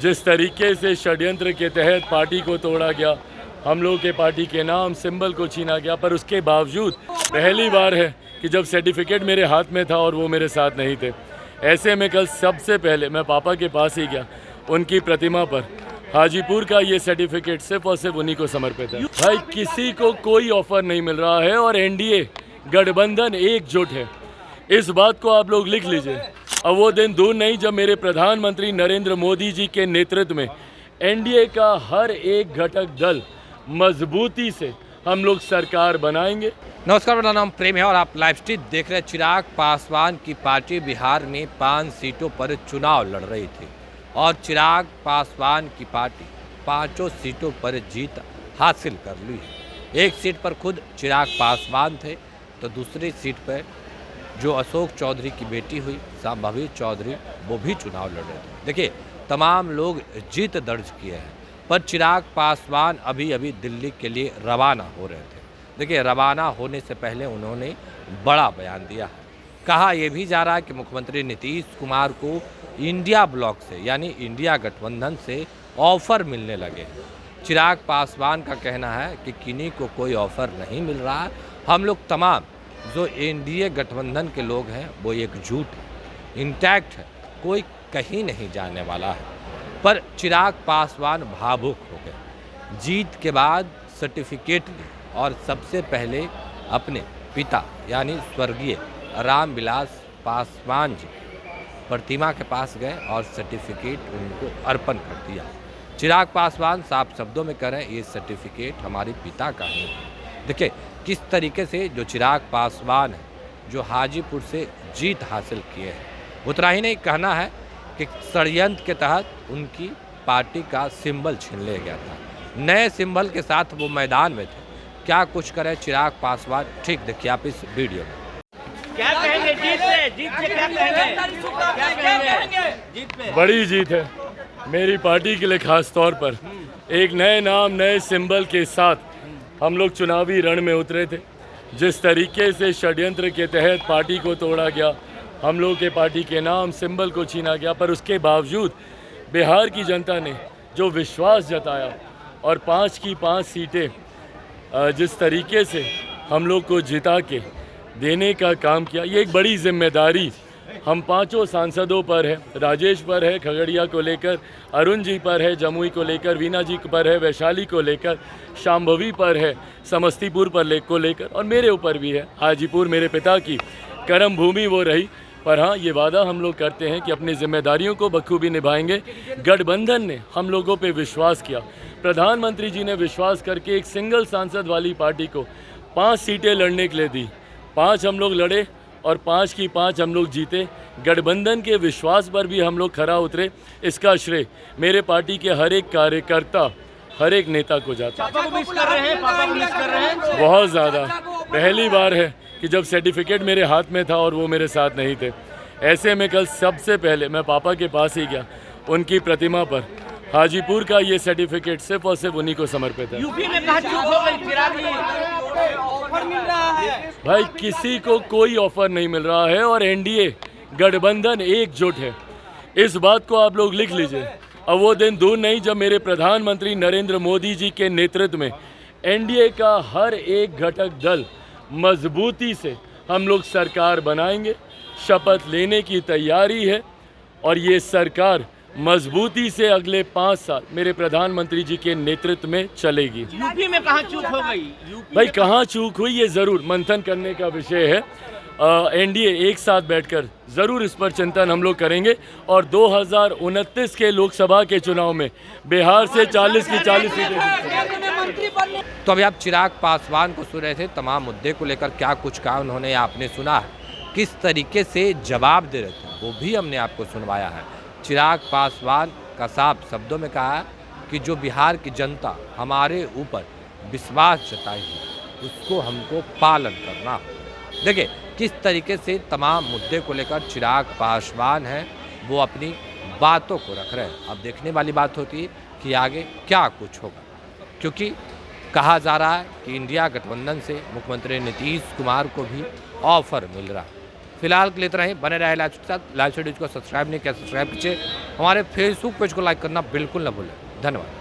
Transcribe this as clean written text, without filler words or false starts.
जिस तरीके से षड्यंत्र के तहत पार्टी को तोड़ा गया, हम लोगों के पार्टी के नाम सिंबल को छीना गया, पर उसके बावजूद पहली बार है कि जब सर्टिफिकेट मेरे हाथ में था और वो मेरे साथ नहीं थे। ऐसे में कल सबसे पहले मैं पापा के पास ही गया, उनकी प्रतिमा पर हाजीपुर का ये सर्टिफिकेट सिर्फ और सिर्फ उन्हीं को समर्पित है। भाई किसी को कोई ऑफर नहीं मिल रहा है और एनडीए गठबंधन एकजुट है, इस बात को आप लोग लिख लीजिए। अब वो दिन दूर नहीं जब मेरे प्रधानमंत्री नरेंद्र मोदी जी के नेतृत्व में एनडीए का हर एक घटक दल मजबूती से हम लोग सरकार बनाएंगे। नमस्कार, मेरा नाम प्रेम है और आप लाइव स्ट्रीम देख रहे हैं। चिराग पासवान की पार्टी बिहार में 5 सीटों पर चुनाव लड़ रही थी और चिराग पासवान की पार्टी 5 सीटों पर जीत हासिल कर ली है। एक सीट पर खुद चिराग पासवान थे तो दूसरी सीट पर जो अशोक चौधरी की बेटी हुई संभावी चौधरी, वो भी चुनाव लड़ रहे थे। देखिए, तमाम लोग जीत दर्ज किए हैं, पर चिराग पासवान अभी दिल्ली के लिए रवाना हो रहे थे। देखिए, रवाना होने से पहले उन्होंने बड़ा बयान दिया है। कहा यह भी जा रहा है कि मुख्यमंत्री नीतीश कुमार को इंडिया ब्लॉक से यानी इंडिया गठबंधन से ऑफर मिलने लगे हैं। चिराग पासवान का कहना है कि किन्हीं को कोई ऑफर नहीं मिल रहा है, हम लोग तमाम जो एनडीए गठबंधन के लोग हैं वो एकजुट है, इंटैक्ट है, कोई कहीं नहीं जाने वाला है। पर चिराग पासवान भावुक हो गए। जीत के बाद सर्टिफिकेट ली और सबसे पहले अपने पिता यानी स्वर्गीय रामविलास पासवान जी प्रतिमा के पास गए और सर्टिफिकेट उनको अर्पण कर दिया। चिराग पासवान साफ शब्दों में कह रहे हैं, ये सर्टिफिकेट हमारे पिता का नहीं है। देखिए किस तरीके से जो चिराग पासवान है, जो हाजीपुर से जीत हासिल किए हैं, उतना ही नहीं कहना है कि षड्यंत्र के तहत उनकी पार्टी का सिंबल छीन लिया गया था। नए सिंबल के साथ वो मैदान में थे। क्या कुछ करे चिराग पासवान, ठीक देखिए आप इस वीडियो में। क्या कहेंगे जीत से क्या कहेंगे? जीत पे बड़ी जीत है मेरी पार्टी के लिए, खास तौर पर एक नए नाम नए सिंबल के साथ हम लोग चुनावी रण में उतरे थे। जिस तरीके से षड्यंत्र के तहत पार्टी को तोड़ा गया, हम लोग के पार्टी के नाम सिंबल को छीना गया, पर उसके बावजूद बिहार की जनता ने जो विश्वास जताया और 5 की 5 सीटें जिस तरीके से हम लोग को जिता के देने का काम किया, ये एक बड़ी जिम्मेदारी हम 5 सांसदों पर है। राजेश पर है खगड़िया को लेकर, अरुण जी पर है जमुई को लेकर, वीना जी पर है वैशाली को लेकर, शांभवी पर है समस्तीपुर पर को लेकर, और मेरे ऊपर भी है। हाजीपुर मेरे पिता की कर्म भूमि वो रही। पर हाँ, ये वादा हम लोग करते हैं कि अपनी जिम्मेदारियों को बखूबी निभाएंगे। गठबंधन ने हम लोगों पे विश्वास किया, प्रधानमंत्री जी ने विश्वास करके एक सिंगल सांसद वाली पार्टी को 5 सीटें लड़ने के लिए दी। 5 हम लोग लड़े और 5 की 5 हम लोग जीते। गठबंधन के विश्वास पर भी हम लोग खरा उतरे। इसका श्रेय मेरे पार्टी के हर एक कार्यकर्ता, हर एक नेता को जाता है। पापा को मिस कर रहे हैं बहुत ज़्यादा। पहली बार है कि जब सर्टिफिकेट मेरे हाथ में था और वो मेरे साथ नहीं थे। ऐसे में कल सबसे पहले मैं पापा के पास ही गया, उनकी प्रतिमा पर हाजीपुर का ये सर्टिफिकेट सिर्फ और सिर्फ उन्हीं को समर्पित है। यूपी में कहाँ चूक हो गई चिराग जी? ऑफर मिल रहा है। भाई किसी को कोई ऑफर नहीं मिल रहा है और एनडीए गठबंधन एकजुट है, इस बात को आप लोग लिख लीजिए। अब वो दिन दूर नहीं जब मेरे प्रधानमंत्री नरेंद्र मोदी जी के नेतृत्व में एनडीए का हर एक घटक दल मजबूती से हम लोग सरकार बनाएंगे। शपथ लेने की तैयारी है और ये सरकार मजबूती से अगले 5 साल मेरे प्रधानमंत्री जी के नेतृत्व में चलेगी। यूपी में कहाँ चूक हो गई? भाई कहाँ चूक हुई ये ज़रूर मंथन करने का विषय है। एनडीए एक साथ बैठकर ज़रूर इस पर चिंतन हम लोग करेंगे और 2029 के लोकसभा के चुनाव में बिहार से 40 की 40 सीटें। तो अभी आप चिराग पासवान को सुन रहे थे। तमाम मुद्दे को लेकर क्या कुछ कहा उन्होंने, आपने सुना है। किस तरीके से जवाब दे रहे थे वो भी हमने आपको सुनवाया है। चिराग पासवान का साफ शब्दों में कहा है कि जो बिहार की जनता हमारे ऊपर विश्वास जताई है उसको हमको पालन करना हो। देखिए किस तरीके से तमाम मुद्दे को लेकर चिराग पासवान हैं वो अपनी बातों को रख रहे हैं। अब देखने वाली बात होती है कि आगे क्या कुछ होगा, क्योंकि कहा जा रहा है कि इंडिया गठबंधन से मुख्यमंत्री नीतीश कुमार को भी ऑफर मिल रहा है। फिलहाल के लिए इतना ही। बने रहे लाइव के साथ। लाइव न्यूज को सब्सक्राइब नहीं किया सब्सक्राइब कीजिए। हमारे फेसबुक पेज को लाइक करना बिल्कुल ना भूलें। धन्यवाद।